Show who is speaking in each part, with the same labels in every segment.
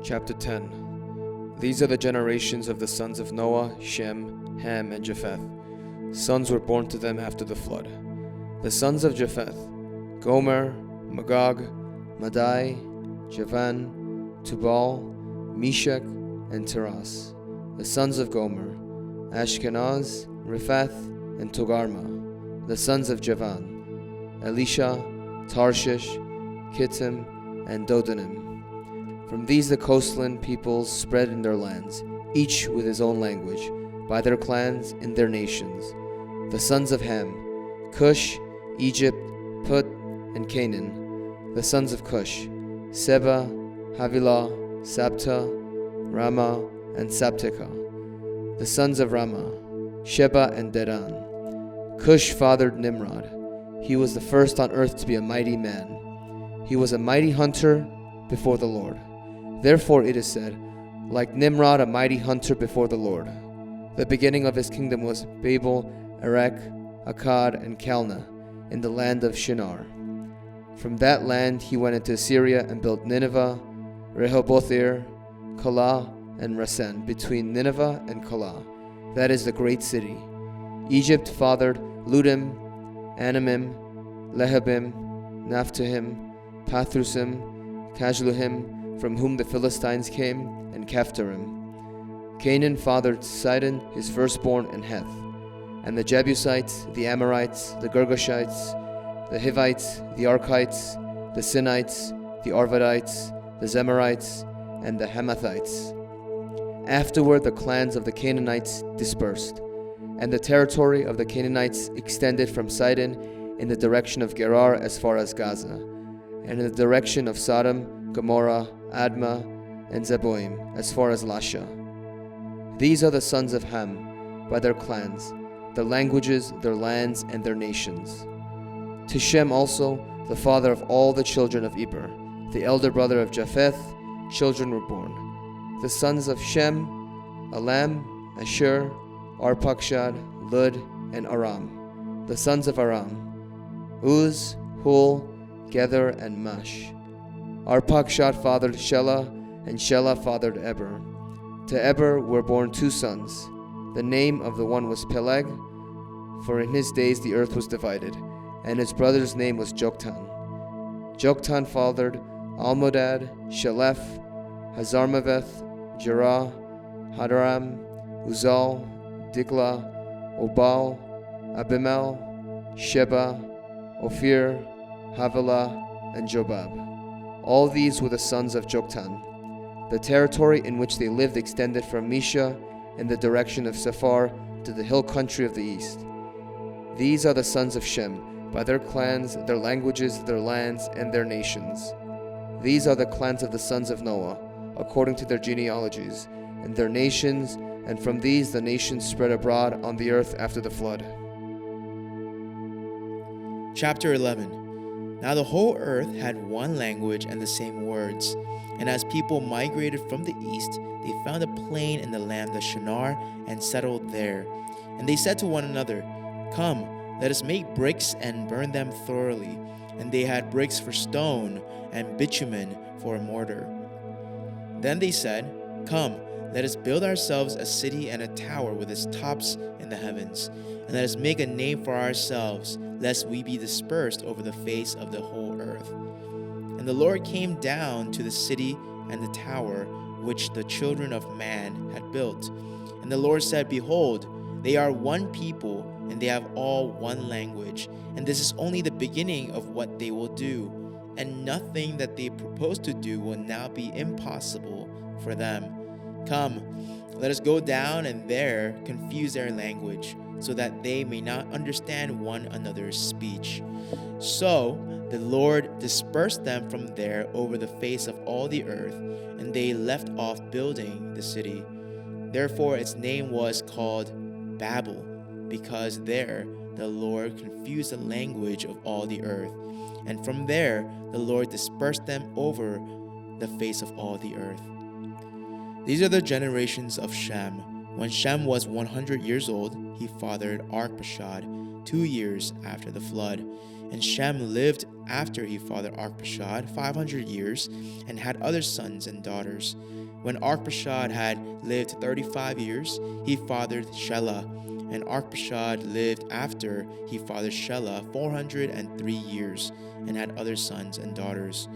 Speaker 1: Chapter 10. These are the generations of the sons of Noah, Shem, Ham, and Japheth. Sons were born to them after the flood. The sons of Japheth: Gomer, Magog, Madai, Javan, Tubal, Meshech, and Tiras. The sons of Gomer: Ashkenaz, Riphath, and Togarmah. The sons of Javan: Elisha, Tarshish, Kittim, and Dodanim. From these the coastland peoples spread in their lands, each with his own language, by their clans in their nations. The sons of Ham: Cush, Egypt, Put, and Canaan. The sons of Cush: Seba, Havilah, Sabta, Ramah, and Sabteka. The sons of Ramah: Sheba and Dedan. Cush fathered Nimrod. He was the first on earth to be a mighty man. He was a mighty hunter before the Lord. Therefore it is said, like Nimrod, a mighty hunter before the Lord. The beginning of his kingdom was Babel, Erech, Akkad, and Calneh, in the land of Shinar. From that land he went into Assyria and built Nineveh, Rehoboth-ir, Calah, and Resen, between Nineveh and Calah. That is the great city. Egypt fathered Ludim, Anamim, Lehabim, Naphtuhim, Pathrusim, Cashluhim, from whom the Philistines came, and Caphtorim. Canaan fathered Sidon, his firstborn, and Heth, and the Jebusites, the Amorites, the Girgashites, the Hivites, the Archites, the Sinites, the Arvadites, the Zemarites, and the Hamathites. Afterward the clans of the Canaanites dispersed, and the territory of the Canaanites extended from Sidon in the direction of Gerar as far as Gaza, and in the direction of Sodom, Gomorrah, Admah, and Zeboim, as far as Lasha. These are the sons of Ham, by their clans, their languages, their lands, and their nations. To Shem also, the father of all the children of Eber, the elder brother of Japheth, children were born. The sons of Shem: Elam, Ashur, Arpachshad, Lud, and Aram. The sons of Aram: Uz, Hul, Gether, and Mash. Arpachshad fathered Shelah, and Shelah fathered Eber. To Eber were born two sons. The name of the one was Peleg, for in his days the earth was divided, and his brother's name was Joktan. Joktan fathered Almodad, Shelef, Hazarmaveth, Jerah, Hadaram, Uzal, Diklah, Obal, Abimel, Sheba, Ophir, Havilah, and Jobab. All these were the sons of Joktan. The territory in which they lived extended from Mesha in the direction of Sephar to the hill country of the east. These are the sons of Shem, by their clans, their languages, their lands, and their nations. These are the clans of the sons of Noah, according to their genealogies, and their nations, and from these the nations spread abroad on the earth after the flood.
Speaker 2: Chapter 11. Now the whole earth had one language and the same words. And as people migrated from the east, they found a plain in the land of Shinar and settled there. And they said to one another, "Come, let us make bricks and burn them thoroughly." And they had bricks for stone and bitumen for a mortar. Then they said, "Come, let us build ourselves a city and a tower with its tops in the heavens. And let us make a name for ourselves, lest we be dispersed over the face of the whole earth." And the Lord came down to the city and the tower which the children of man had built. And the Lord said, "Behold, they are one people, and they have all one language. And this is only the beginning of what they will do. And nothing that they propose to do will now be impossible for them. Come, let us go down and there confuse their language, so that they may not understand one another's speech." So the Lord dispersed them from there over the face of all the earth, and they left off building the city. Therefore its name was called Babel, because there the Lord confused the language of all the earth. And from there the Lord dispersed them over the face of all the earth. These are the generations of Shem. When Shem was 100 years old, he fathered Arpachshad. 2 years after the flood. And Shem lived after he fathered Arpachshad 500 years and had other sons and daughters. When Arpachshad had lived 35 years, he fathered Shelah. And Arpachshad lived after he fathered Shelah 403 years and had other sons and daughters.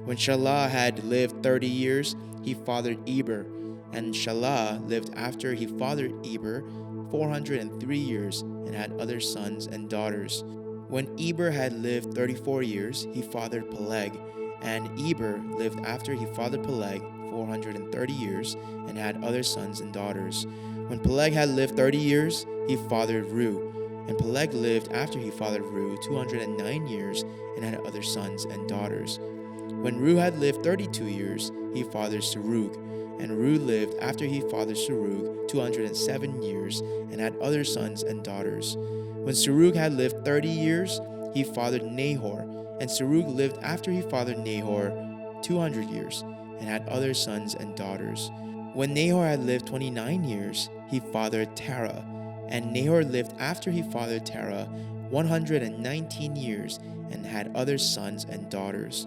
Speaker 2: When Shelah had lived 30 years, he fathered Eber. And Shelah lived after he fathered Eber 403 years and had other sons and daughters. When Eber had lived 34 years, he fathered Peleg. And Eber lived after he fathered Peleg 430 years and had other sons and daughters. When Peleg had lived 30 years, he fathered Reu. And Peleg lived after he fathered Reu 209 years and had other sons and daughters. When Reu had lived 32 years, he fathered Serug. And Reu lived after he fathered Serug 207 years and had other sons and daughters. When Serug had lived 30 years, he fathered Nahor. And Serug lived after he fathered Nahor 200 years and had other sons and daughters. When Nahor had lived 29 years, he fathered Terah. And Nahor lived after he fathered Terah 119 years and had other sons and daughters.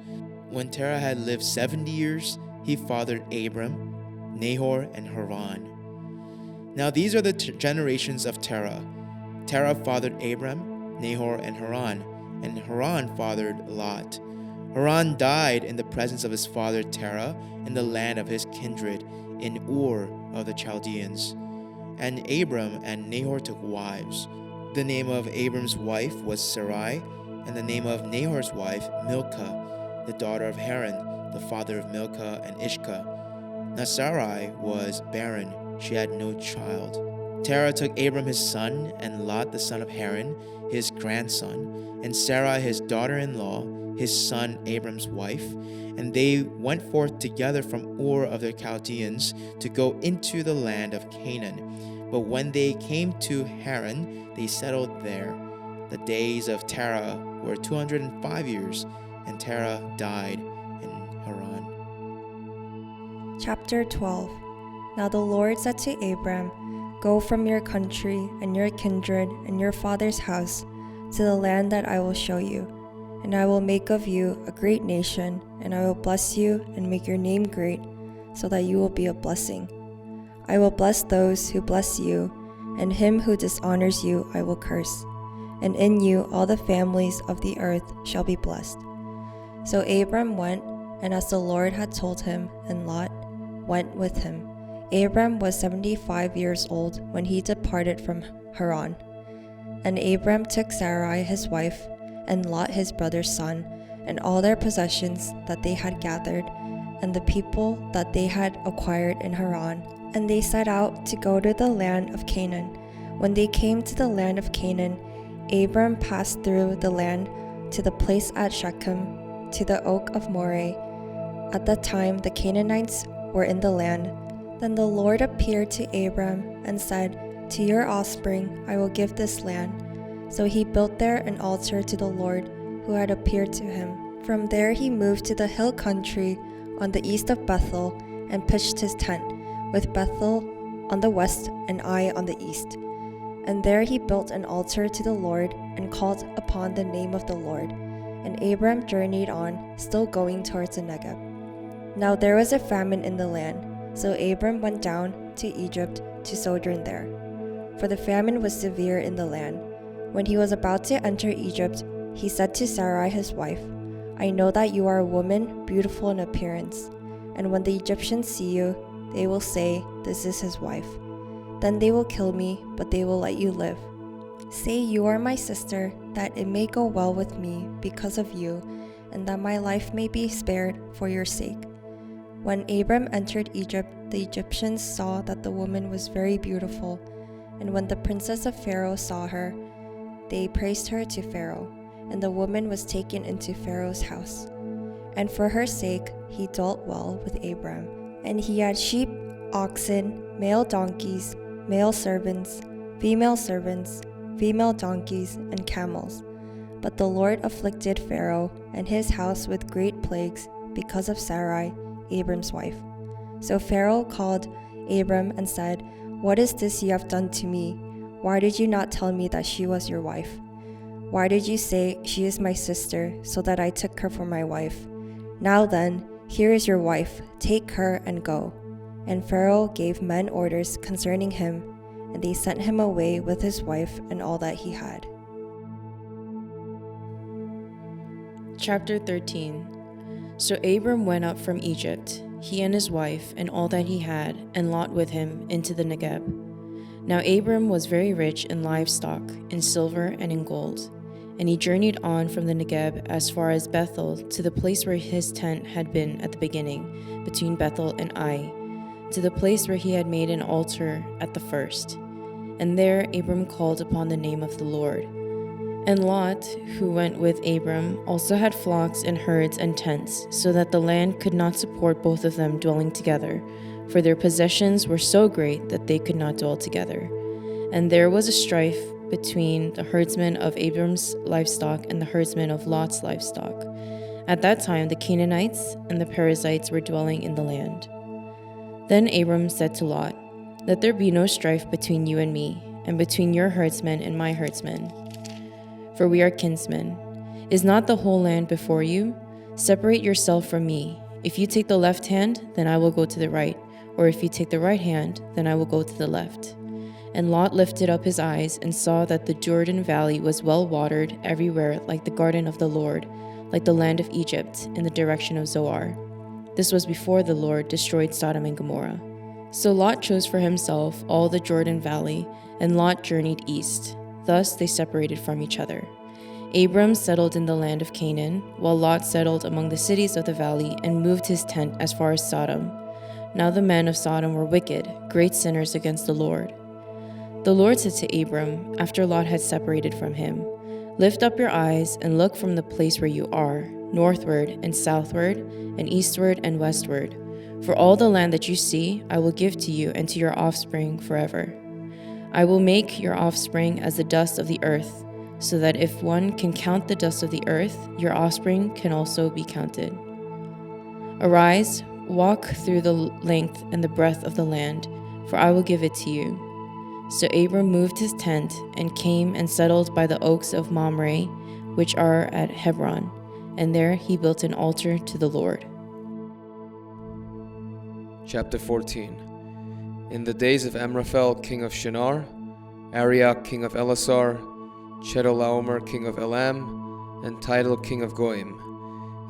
Speaker 2: When Terah had lived 70 years, he fathered Abram, Nahor, and Haran. Now these are the generations of Terah. Terah fathered Abram, Nahor, and Haran fathered Lot. Haran died in the presence of his father Terah in the land of his kindred, in Ur of the Chaldeans. And Abram and Nahor took wives. The name of Abram's wife was Sarai, and the name of Nahor's wife Milcah, the daughter of Haran, the father of Milcah and Ishka. Now Sarai was barren, she had no child. Terah took Abram his son, and Lot the son of Haran, his grandson, and Sarai his daughter-in-law, his son Abram's wife, and they went forth together from Ur of the Chaldeans to go into the land of Canaan. But when they came to Haran, they settled there. The days of Terah were 205 years, and Terah died in Haran.
Speaker 3: Chapter 12. Now the Lord said to Abram, "Go from your country and your kindred and your father's house to the land that I will show you. And I will make of you a great nation, and I will bless you and make your name great, so that you will be a blessing. I will bless those who bless you, and him who dishonors you I will curse. And in you all the families of the earth shall be blessed." So Abram went, and as the Lord had told him, and Lot went with him. Abram was 75 years old when he departed from Haran. And Abram took Sarai his wife, and Lot his brother's son, and all their possessions that they had gathered, and the people that they had acquired in Haran. And they set out to go to the land of Canaan. When they came to the land of Canaan, Abram passed through the land to the place at Shechem, to the oak of Moreh. At that time the Canaanites were in the land. Then the Lord appeared to Abram and said, "To your offspring I will give this land." So he built there an altar to the Lord who had appeared to him. From there he moved to the hill country on the east of Bethel and pitched his tent, with Bethel on the west and Ai on the east. And there he built an altar to the Lord and called upon the name of the Lord. And Abram journeyed on, still going towards the Negeb. Now there was a famine in the land, so Abram went down to Egypt to sojourn there, for the famine was severe in the land. When he was about to enter Egypt, he said to Sarai his wife, "I know that you are a woman beautiful in appearance, and when the Egyptians see you, they will say, 'This is his wife.' Then they will kill me, but they will let you live. Say you are my sister, that it may go well with me because of you, and that my life may be spared for your sake." When Abram entered Egypt, the Egyptians saw that the woman was very beautiful, and when the princess of Pharaoh saw her, they praised her to Pharaoh, and the woman was taken into Pharaoh's house. And for her sake he dealt well with Abram. And he had sheep, oxen, male donkeys, male servants, female donkeys, and camels. But the Lord afflicted Pharaoh and his house with great plagues because of Sarai, Abram's wife. So Pharaoh called Abram and said, "What is this you have done to me? Why did you not tell me that she was your wife?" Why did you say, 'She is my sister,' so that I took her for my wife? Now then, here is your wife, take her and go." And Pharaoh gave men orders concerning him, and they sent him away with his wife and all that he had.
Speaker 4: Chapter 13. So Abram went up from Egypt, he and his wife and all that he had, and Lot with him, into the Negeb. Now Abram was very rich in livestock, in silver and in gold. And he journeyed on from the Negeb as far as Bethel, to the place where his tent had been at the beginning, between Bethel and Ai, to the place where he had made an altar at the first. And there Abram called upon the name of the Lord. And Lot, who went with Abram, also had flocks and herds and tents, so that the land could not support both of them dwelling together, for their possessions were so great that they could not dwell together. And there was a strife between the herdsmen of Abram's livestock and the herdsmen of Lot's livestock. At that time the Canaanites and the Perizzites were dwelling in the land. Then Abram said to Lot, "Let there be no strife between you and me, and between your herdsmen and my herdsmen, for we are kinsmen. Is not the whole land before you? Separate yourself from me. If you take the left hand, then I will go to the right, or if you take the right hand, then I will go to the left." And Lot lifted up his eyes and saw that the Jordan valley was well watered everywhere, like the garden of the Lord, like the land of Egypt, in the direction of Zoar. This was before the Lord destroyed Sodom and Gomorrah. So Lot chose for himself all the Jordan valley, and Lot journeyed east. Thus they separated from each other. Abram settled in the land of Canaan, while Lot settled among the cities of the valley and moved his tent as far as Sodom. Now the men of Sodom were wicked, great sinners against the Lord. The Lord said to Abram, after Lot had separated from him, "Lift up your eyes and look from the place where you are, northward and southward and eastward and westward. For all the land that you see, I will give to you and to your offspring forever. I will make your offspring as the dust of the earth, so that if one can count the dust of the earth, your offspring can also be counted. Arise, walk through the length and the breadth of the land, for I will give it to you." So Abram moved his tent and came and settled by the oaks of Mamre, which are at Hebron, and there he built an altar to the Lord.
Speaker 1: Chapter 14. In the days of Amraphel king of Shinar, Arioch king of Elasar, Chedorlaomer king of Elam, and Tidal king of Goim.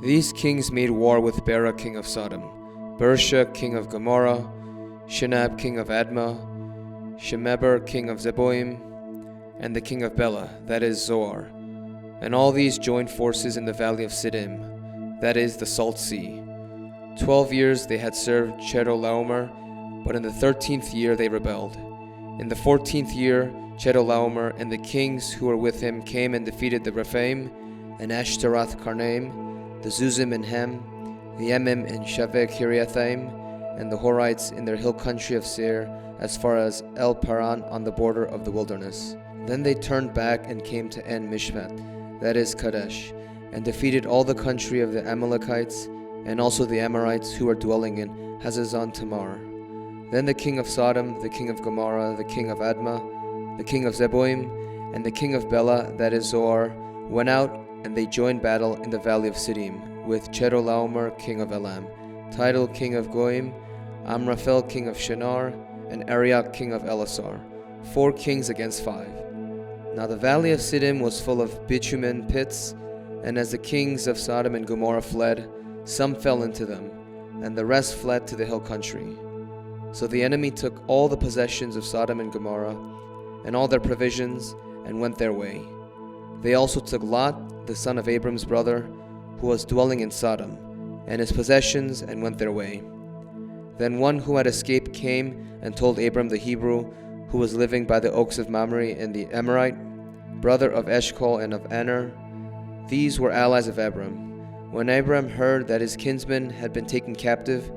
Speaker 1: These kings made war with Bera king of Sodom, Bersha king of Gomorrah, Shinab king of Admah, Shemeber king of Zeboim, and the king of Bela, that is Zoar. And all these joined forces in the valley of Siddim, that is the Salt Sea. 12 years they had served Chedorlaomer, but in the 13th year they rebelled. In the 14th year, Chedorlaomer and the kings who were with him came and defeated the Rephaim, and Ashtaroth Karnaim, the Zuzim and Hem, the Emim and Shaveh Kiriathaim, and the Horites in their hill country of Seir, as far as El Paran on the border of the wilderness. Then they turned back and came to En Mishpat, that is Kadesh, and defeated all the country of the Amalekites, and also the Amorites who were dwelling in Hazazon Tamar. Then the king of Sodom, the king of Gomorrah, the king of Admah, the king of Zeboim, and the king of Bela, that is Zoar, went out, and they joined battle in the valley of Siddim, with Chedorlaomer king of Elam, Tidal king of Goim, Amraphel king of Shinar, and Arioch king of Elasar, 4 kings against 5. Now the valley of Siddim was full of bitumen pits, and as the kings of Sodom and Gomorrah fled, some fell into them, and the rest fled to the hill country. So the enemy took all the possessions of Sodom and Gomorrah, and all their provisions, and went their way. They also took Lot, the son of Abram's brother, who was dwelling in Sodom, and his possessions, and went their way. Then one who had escaped came and told Abram the Hebrew, who was living by the oaks of Mamre, and the Amorite, brother of Eshcol and of Aner. These were allies of Abram. When Abram heard that his kinsmen had been taken captive,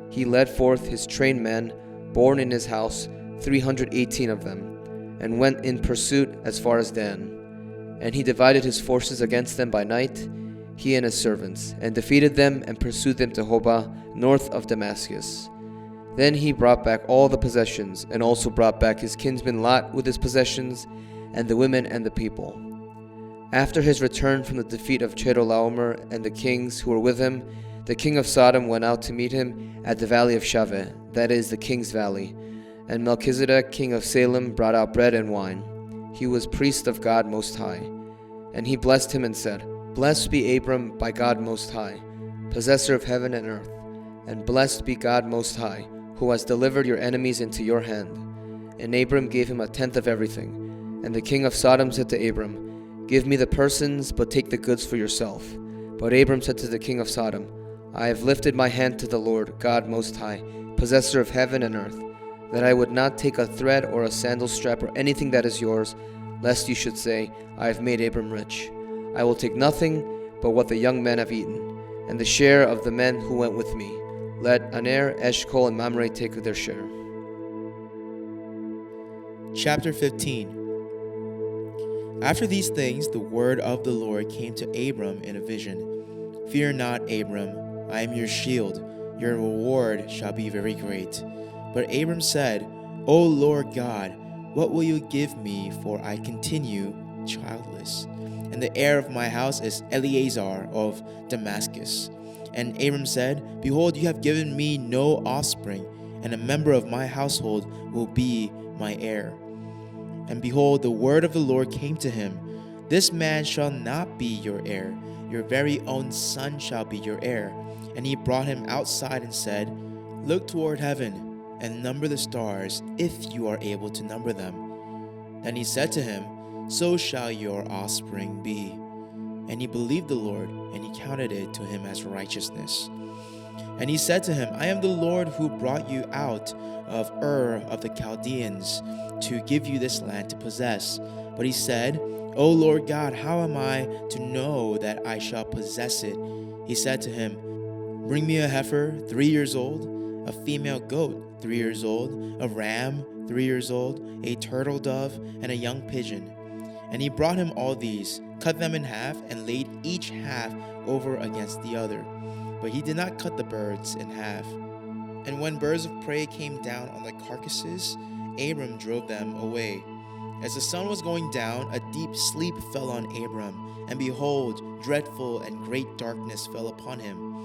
Speaker 1: he led forth his trained men, born in his house, 318 of them, and went in pursuit as far as Dan. And he divided his forces against them by night, he and his servants, and defeated them and pursued them to Hobah, north of Damascus. Then he brought back all the possessions, and also brought back his kinsman Lot with his possessions, and the women and the people. After his return from the defeat of Chedorlaomer and the kings who were with him, the king of Sodom went out to meet him at the valley of Shaveh, that is, the king's valley. And Melchizedek, king of Salem, brought out bread and wine. He was priest of God Most High. And he blessed him and said, Blessed be Abram by God Most High, possessor of heaven and earth, and blessed be God Most High, who has delivered your enemies into your hand. And Abram gave him 1/10 of everything. And the king of Sodom said to Abram, Give me the persons, but take the goods for yourself. But Abram said to the king of Sodom, I have lifted my hand to the Lord, God Most High, possessor of heaven and earth, that I would not take a thread or a sandal strap or anything that is yours, lest you should say, I have made Abram rich. I will take nothing but what the young men have eaten, and the share of the men who went with me. Let Aner, Eshcol, and Mamre take their share.
Speaker 2: Chapter 15. After these things, the word of the Lord came to Abram in a vision. Fear not, Abram, I am your shield. Your reward shall be very great. But Abram said, O Lord God, what will you give me, for I continue childless? And the heir of my house is Eleazar of Damascus. And Abram said, Behold, you have given me no offspring, and a member of my household will be my heir. And behold, the word of the Lord came to him, This man shall not be your heir, your very own son shall be your heir. And he brought him outside and said, Look toward heaven, and number the stars, if you are able to number them. Then he said to him, So shall your offspring be. And he believed the Lord, and he counted it to him as righteousness. And he said to him, I am the Lord who brought you out of Ur of the Chaldeans to give you this land to possess. But he said, O Lord God, how am I to know that I shall possess it? He said to him, Bring me a heifer 3 years old, a female goat 3 years old, a ram 3 years old, a turtle dove, and a young pigeon. And he brought him all these, cut them in half, and laid each half over against the other. But he did not cut the birds in half. And when birds of prey came down on the carcasses, Abram drove them away. As the sun was going down, a deep sleep fell on Abram, and behold, dreadful and great darkness fell upon him.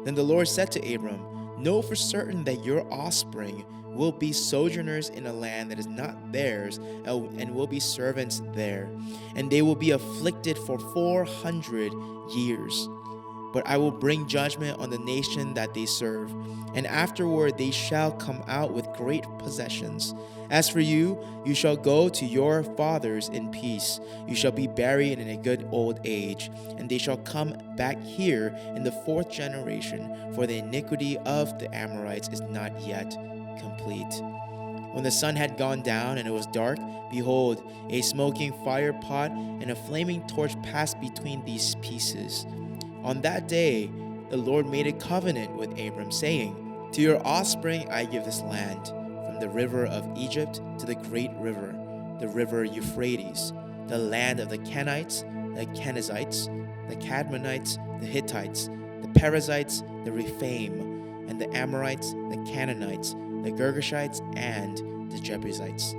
Speaker 2: Then the Lord said to Abram, Know for certain that your offspring will be sojourners in a land that is not theirs, and will be servants there, and they will be afflicted for 400 years. But I will bring judgment on the nation that they serve, and afterward they shall come out with great possessions. As for you, you shall go to your fathers in peace. You shall be buried in a good old age, and they shall come back here in the 4th generation, for the iniquity of the Amorites is not yet complete. When the sun had gone down and it was dark, behold, a smoking fire pot and a flaming torch passed between these pieces. On that day, the Lord made a covenant with Abram, saying, To your offspring I give this land, from the river of Egypt to the great river, the river Euphrates, the land of the Kenites, the Kenizzites, the Cadmonites, the Hittites, the Perizzites, the Rephaim, and the Amorites, the Canaanites, the Girgashites, and the Jebusites.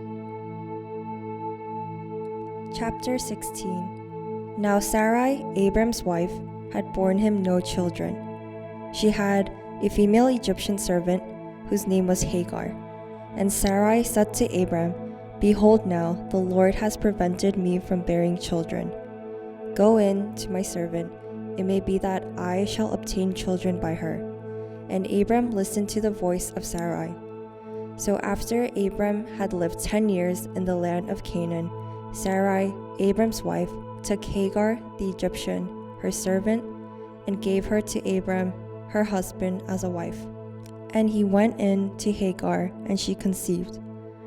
Speaker 3: Chapter 16. Now Sarai, Abram's wife, had borne him no children. She had a female Egyptian servant whose name was Hagar. And Sarai said to Abram, Behold now, the Lord has prevented me from bearing children. Go in to my servant, it may be that I shall obtain children by her. And Abram listened to the voice of Sarai. So after Abram had lived 10 years in the land of Canaan, Sarai, Abram's wife, took Hagar the Egyptian, her servant, and gave her to Abram, her husband, as a wife. And he went in to Hagar, and she conceived.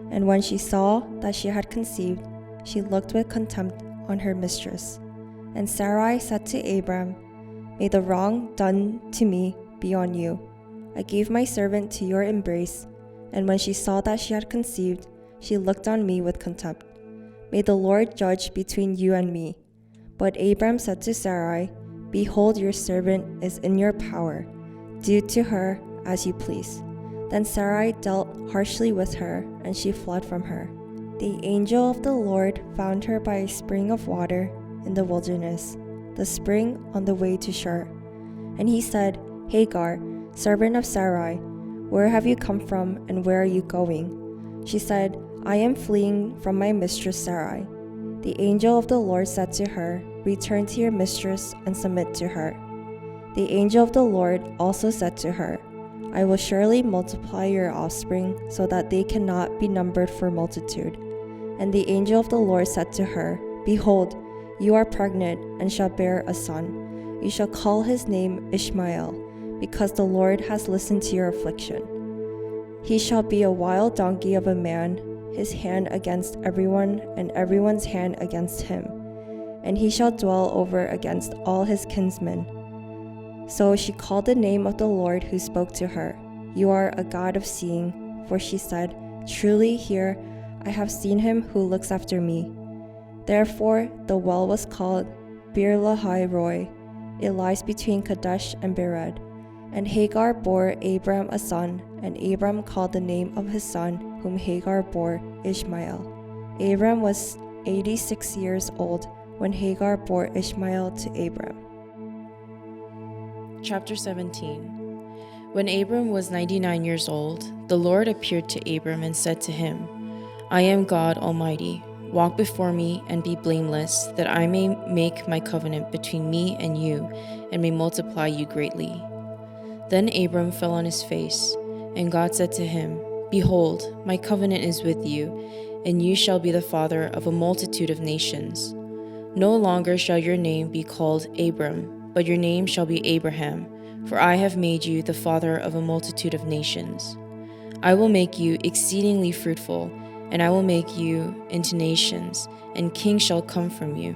Speaker 3: And when she saw that she had conceived, she looked with contempt on her mistress. And Sarai said to Abram, May the wrong done to me be on you. I gave my servant to your embrace, and when she saw that she had conceived, she looked on me with contempt. May the Lord judge between you and me. But Abram said to Sarai, Behold, your servant is in your power. Do to her as you please. Then Sarai dealt harshly with her, and she fled from her. The angel of the Lord found her by a spring of water in the wilderness, the spring on the way to Shur. And he said, Hagar, servant of Sarai, where have you come from and where are you going? She said, I am fleeing from my mistress Sarai. The angel of the Lord said to her, Return to your mistress and submit to her. The angel of the Lord also said to her, I will surely multiply your offspring so that they cannot be numbered for multitude. And the angel of the Lord said to her, Behold, you are pregnant and shall bear a son. You shall call his name Ishmael, because the Lord has listened to your affliction. He shall be a wild donkey of a man, his hand against everyone, and everyone's hand against him. And he shall dwell over against all his kinsmen. So she called the name of the Lord who spoke to her, You are a God of seeing. For she said, Truly here I have seen him who looks after me. Therefore the well was called Bir Lahai Roi. It lies between Kadesh and Bered. And Hagar bore Abram a son, and Abram called the name of his son, whom Hagar bore, Ishmael. Abram was 86 years old when Hagar bore Ishmael to Abram.
Speaker 4: Chapter 17. When Abram was 99 years old, the Lord appeared to Abram and said to him, I am God Almighty. Walk before me and be blameless, that I may make my covenant between me and you, and may multiply you greatly. Then Abram fell on his face, and God said to him, Behold, my covenant is with you, and you shall be the father of a multitude of nations. No longer shall your name be called Abram, but your name shall be Abraham, for I have made you the father of a multitude of nations. I will make you exceedingly fruitful, and I will make you into nations, and kings shall come from you.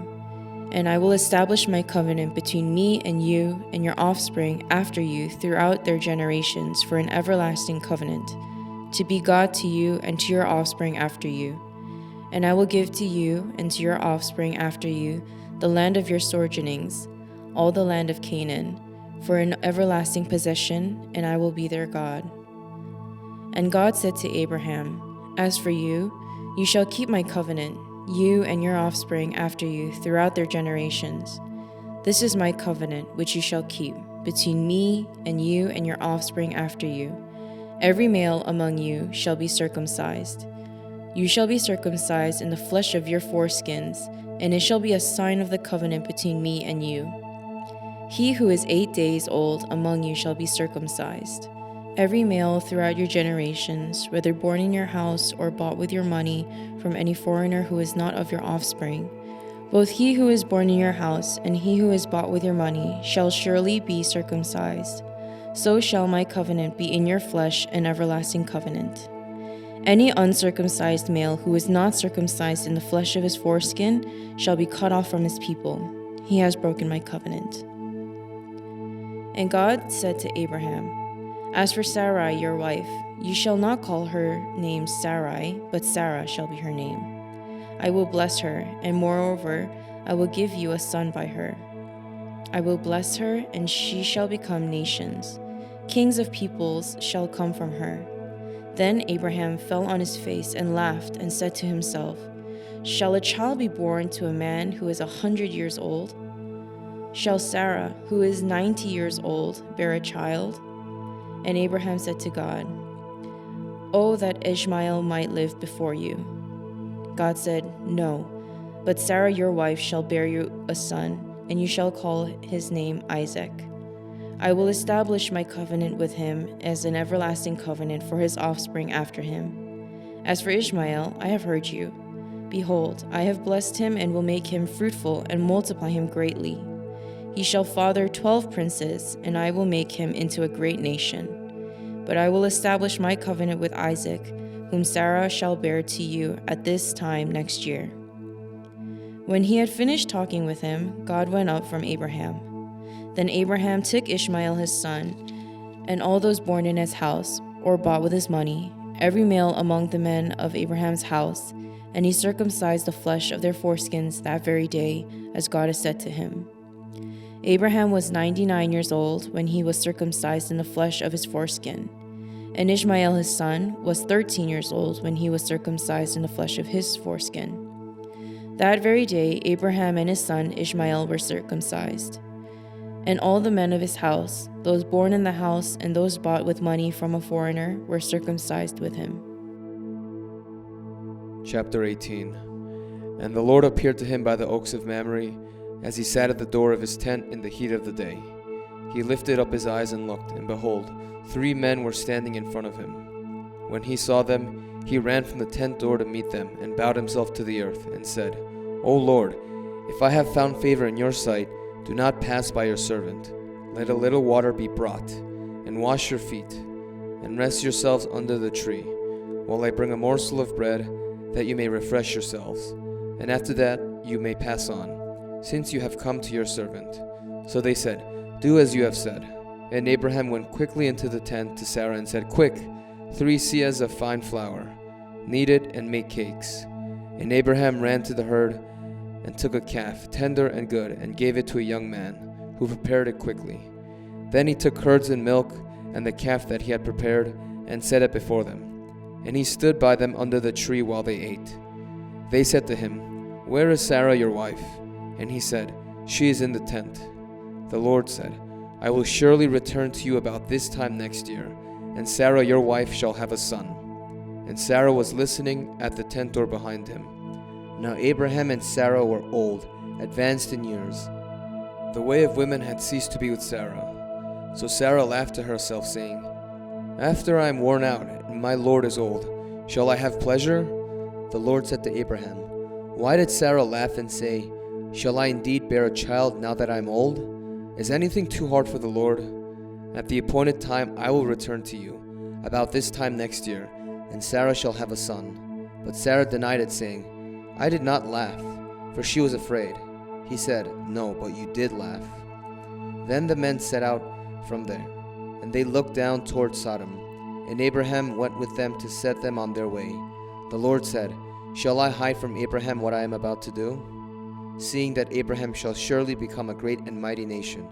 Speaker 4: And I will establish my covenant between me and you and your offspring after you throughout their generations for an everlasting covenant, to be God to you and to your offspring after you. And I will give to you and to your offspring after you the land of your sojournings, all the land of Canaan, for an everlasting possession, and I will be their God. And God said to Abraham, As for you, you shall keep my covenant, you and your offspring after you throughout their generations. This is my covenant which you shall keep between me and you and your offspring after you. Every male among you shall be circumcised. You shall be circumcised in the flesh of your foreskins, and it shall be a sign of the covenant between me and you. He who is 8 days old among you shall be circumcised. Every male throughout your generations, whether born in your house or bought with your money from any foreigner who is not of your offspring, both he who is born in your house and he who is bought with your money shall surely be circumcised. So shall my covenant be in your flesh, an everlasting covenant. Any uncircumcised male who is not circumcised in the flesh of his foreskin shall be cut off from his people. He has broken my covenant. And God said to Abraham, As for Sarai, your wife, you shall not call her name Sarai, but Sarah shall be her name. I will bless her, and moreover, I will give you a son by her. I will bless her, and she shall become nations. Kings of peoples shall come from her. Then Abraham fell on his face and laughed and said to himself, Shall a child be born to a man who is 100 years old? Shall Sarah, who is 90 years old, bear a child? And Abraham said to God, Oh, that Ishmael might live before you. God said, No, but Sarah your wife shall bear you a son, and you shall call his name Isaac. I will establish my covenant with him as an everlasting covenant for his offspring after him. As for Ishmael, I have heard you. Behold, I have blessed him and will make him fruitful and multiply him greatly. He shall father 12 princes, and I will make him into a great nation. But I will establish my covenant with Isaac, whom Sarah shall bear to you at this time next year. When he had finished talking with him, God went up from Abraham. Then Abraham took Ishmael his son, and all those born in his house, or bought with his money, every male among the men of Abraham's house, and he circumcised the flesh of their foreskins that very day, as God had said to him. Abraham was 99 years old when he was circumcised in the flesh of his foreskin, and Ishmael his son was 13 years old when he was circumcised in the flesh of his foreskin. That very day, Abraham and his son Ishmael were circumcised. And all the men of his house, those born in the house and those bought with money from a foreigner, were circumcised with him.
Speaker 1: Chapter 18. And the Lord appeared to him by the oaks of Mamre, as he sat at the door of his tent in the heat of the day. He lifted up his eyes and looked, and behold, 3 men were standing in front of him. When he saw them, he ran from the tent door to meet them, and bowed himself to the earth, and said, O Lord, if I have found favor in your sight, do not pass by your servant. Let a little water be brought, and wash your feet, and rest yourselves under the tree, while I bring a morsel of bread, that you may refresh yourselves, and after that you may pass on, since you have come to your servant. So they said, Do as you have said. And Abraham went quickly into the tent to Sarah and said, Quick, 3 seahs of fine flour, knead it and make cakes. And Abraham ran to the herd and took a calf, tender and good, and gave it to a young man, who prepared it quickly. Then he took curds and milk and the calf that he had prepared, and set it before them. And he stood by them under the tree while they ate. They said to him, Where is Sarah your wife? And he said, She is in the tent. The Lord said, I will surely return to you about this time next year, and Sarah your wife shall have a son. And Sarah was listening at the tent door behind him. Now Abraham and Sarah were old, advanced in years. The way of women had ceased to be with Sarah. So Sarah laughed to herself, saying, After I am worn out, and my Lord is old, shall I have pleasure? The Lord said to Abraham, Why did Sarah laugh and say, Shall I indeed bear a child now that I am old? Is anything too hard for the Lord? At the appointed time I will return to you, about this time next year, and Sarah shall have a son. But Sarah denied it, saying, I did not laugh, for she was afraid. He said, No, but you did laugh. Then the men set out from there, and they looked down toward Sodom. And Abraham went with them to set them on their way. The Lord said, Shall I hide from Abraham what I am about to do? Seeing that Abraham shall surely become a great and mighty nation,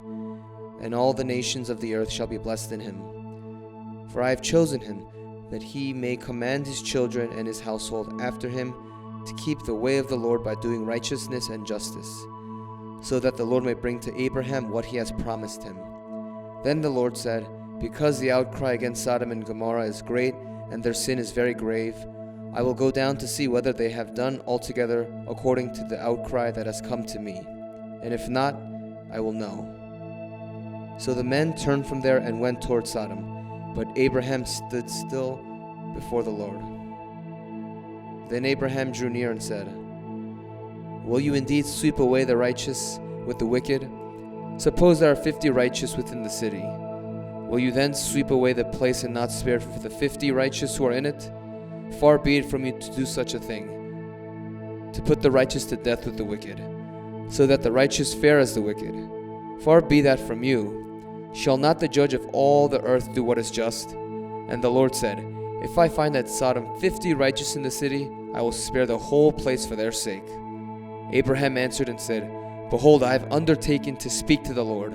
Speaker 1: and all the nations of the earth shall be blessed in him. For I have chosen him, that he may command his children and his household after him to keep the way of the Lord by doing righteousness and justice, so that the Lord may bring to Abraham what he has promised him. Then the Lord said, Because the outcry against Sodom and Gomorrah is great, and their sin is very grave, I will go down to see whether they have done altogether according to the outcry that has come to me. And if not, I will know. So the men turned from there and went toward Sodom, but Abraham stood still before the Lord. Then Abraham drew near and said, Will you indeed sweep away the righteous with the wicked? Suppose there are 50 righteous within the city. Will you then sweep away the place and not spare for the 50 righteous who are in it? Far be it from you to do such a thing, to put the righteous to death with the wicked, so that the righteous fare as the wicked. Far be that from you. Shall not the judge of all the earth do what is just? And the Lord said, If I find at Sodom 50 righteous in the city, I will spare the whole place for their sake. Abraham answered and said, Behold, I have undertaken to speak to the Lord,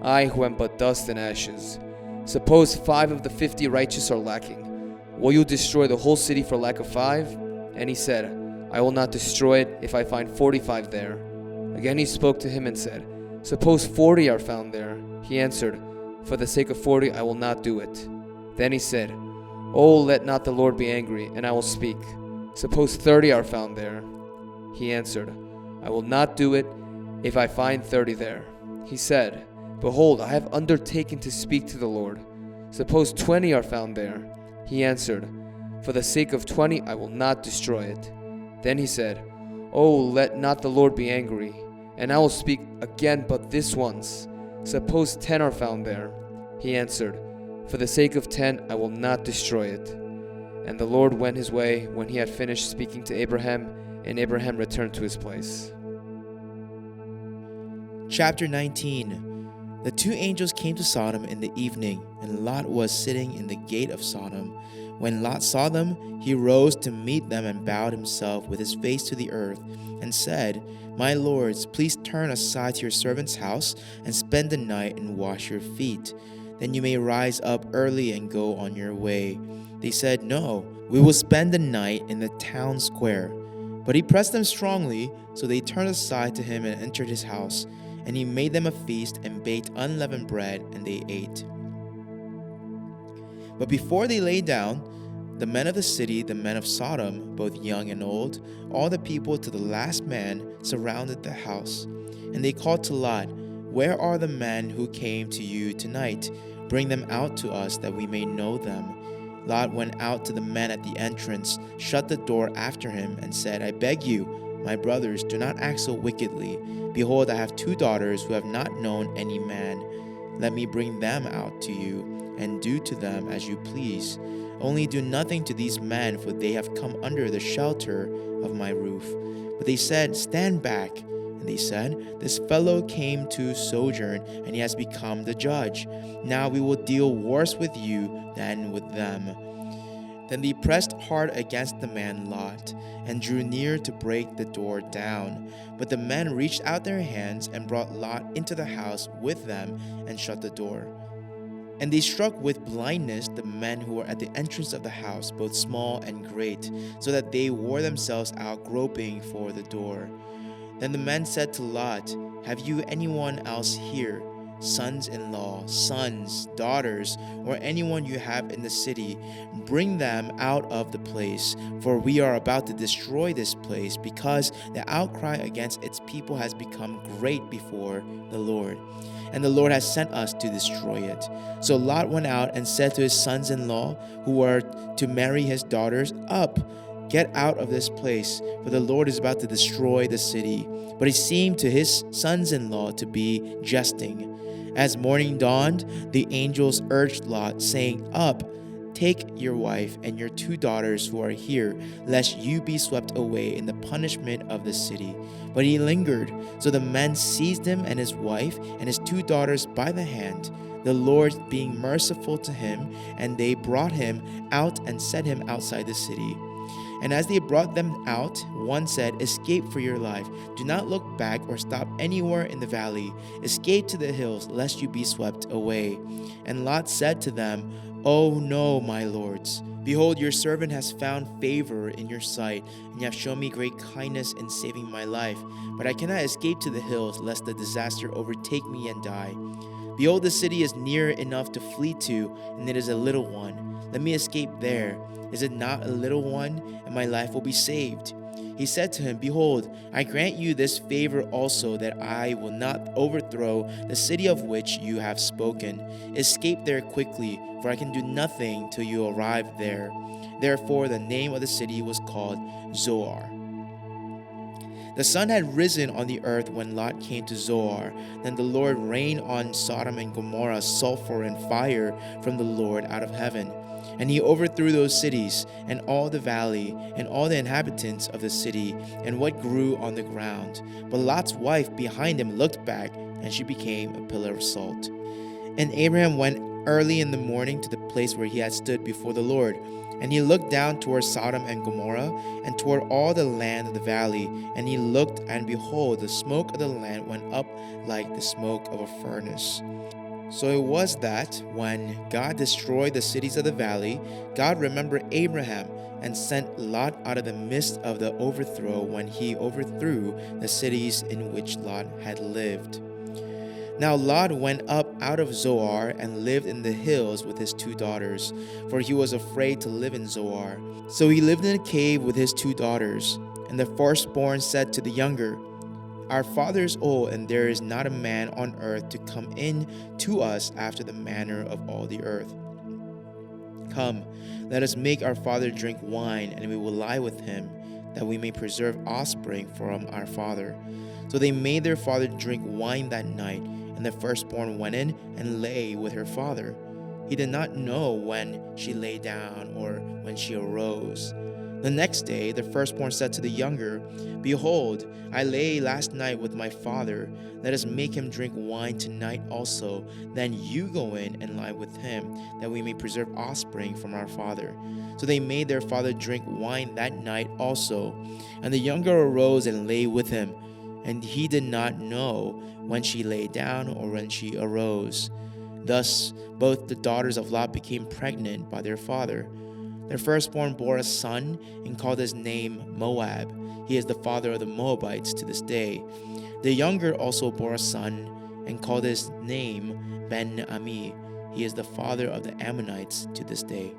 Speaker 1: I who am but dust and ashes. Suppose 5 of the 50 righteous are lacking. Will you destroy the whole city for lack of 5? And he said, I will not destroy it if I find 45 there. Again he spoke to him and said, Suppose 40 are found there. He answered, For the sake of 40 I will not do it. Then he said, Oh, let not the Lord be angry, and I will speak. Suppose 30 are found there. He answered, I will not do it if I find 30 there. He said, Behold, I have undertaken to speak to the Lord. Suppose 20 are found there. He answered, For the sake of 20 I will not destroy it. Then he said, Oh, let not the Lord be angry, and I will speak again but this once. Suppose 10 are found there. He answered, For the sake of 10 I will not destroy it. And the Lord went his way when he had finished speaking to Abraham, and Abraham returned to his place.
Speaker 2: Chapter 19. The 2 angels came to Sodom in the evening, and Lot was sitting in the gate of Sodom. When Lot saw them, he rose to meet them and bowed himself with his face to the earth, and said, My lords, please turn aside to your servant's house, and spend the night and wash your feet. Then you may rise up early and go on your way. They said, No, we will spend the night in the town square. But he pressed them strongly, so they turned aside to him and entered his house. And he made them a feast and baked unleavened bread, and they ate. But before they lay down, the men of the city, the men of Sodom, both young and old, all the people to the last man, surrounded the house. And they called to Lot, "Where are the men who came to you tonight? Bring them out to us, that we may know them." Lot went out to the men at the entrance, shut the door after him, and said, "I beg you, my brothers, do not act so wickedly. Behold, I have 2 daughters who have not known any man. Let me bring them out to you, and do to them as you please. Only do nothing to these men, for they have come under the shelter of my roof." But they said, "Stand back." And they said, "This fellow came to sojourn, and he has become the judge. Now we will deal worse with you than with them." Then they pressed hard against the man Lot, and drew near to break the door down. But the men reached out their hands and brought Lot into the house with them, and shut the door. And they struck with blindness the men who were at the entrance of the house, both small and great, so that they wore themselves out groping for the door. Then the men said to Lot, "Have you anyone else here, sons-in-law, sons, daughters, or anyone you have in the city? Bring them out of the place, for we are about to destroy this place, because the outcry against its people has become great before the Lord, and the Lord has sent us to destroy it." So Lot went out and said to his sons-in-law, who were to marry his daughters, "Up, get out of this place, for the Lord is about to destroy the city." But it seemed to his sons-in-law to be jesting. As morning dawned, the angels urged Lot, saying, "Up, take your wife and your 2 daughters who are here, lest you be swept away in the punishment of the city." But he lingered. So the men seized him and his wife and his 2 daughters by the hand, the Lord being merciful to him, and they brought him out and set him outside the city. And as they brought them out, one said, "Escape for your life. Do not look back or stop anywhere in the valley. Escape to the hills, lest you be swept away." And Lot said to them, "Oh no, my lords. Behold, your servant has found favor in your sight, and you have shown me great kindness in saving my life. But I cannot escape to the hills, lest the disaster overtake me and die. Behold, the city is near enough to flee to, and it is a little one. Let me escape there. Is it not a little one, and my life will be saved?" He said to him, "Behold, I grant you this favor also, that I will not overthrow the city of which you have spoken. Escape there quickly, for I can do nothing till you arrive there." Therefore the name of the city was called Zoar. The sun had risen on the earth when Lot came to Zoar. Then the Lord rained on Sodom and Gomorrah sulfur and fire from the Lord out of heaven. And he overthrew those cities, and all the valley, and all the inhabitants of the city, and what grew on the ground. But Lot's wife behind him looked back, and she became a pillar of salt. And Abraham went early in the morning to the place where he had stood before the Lord. And he looked down toward Sodom and Gomorrah, and toward all the land of the valley. And he looked, and behold, the smoke of the land went up like the smoke of a furnace. So it was that when God destroyed the cities of the valley, God remembered Abraham and sent Lot out of the midst of the overthrow when he overthrew the cities in which Lot had lived. Now Lot went up out of Zoar and lived in the hills with his 2 daughters, for he was afraid to live in Zoar. So he lived in a cave with his 2 daughters. And the firstborn said to the younger, "Our father is old, and there is not a man on earth to come in to us after the manner of all the earth. Come, let us make our father drink wine, and we will lie with him, that we may preserve offspring from our father." So they made their father drink wine that night, and the firstborn went in and lay with her father. He did not know when she lay down or when she arose. The next day the firstborn said to the younger, "Behold, I lay last night with my father. Let us make him drink wine tonight also. Then you go in and lie with him, that we may preserve offspring from our father." So they made their father drink wine that night also. And the younger arose and lay with him, and he did not know when she lay down or when she arose. Thus both the daughters of Lot became pregnant by their father. Their firstborn bore a son and called his name Moab. He is the father of the Moabites to this day. The younger also bore a son and called his name Ben-Ami. He is the father of the Ammonites to this day.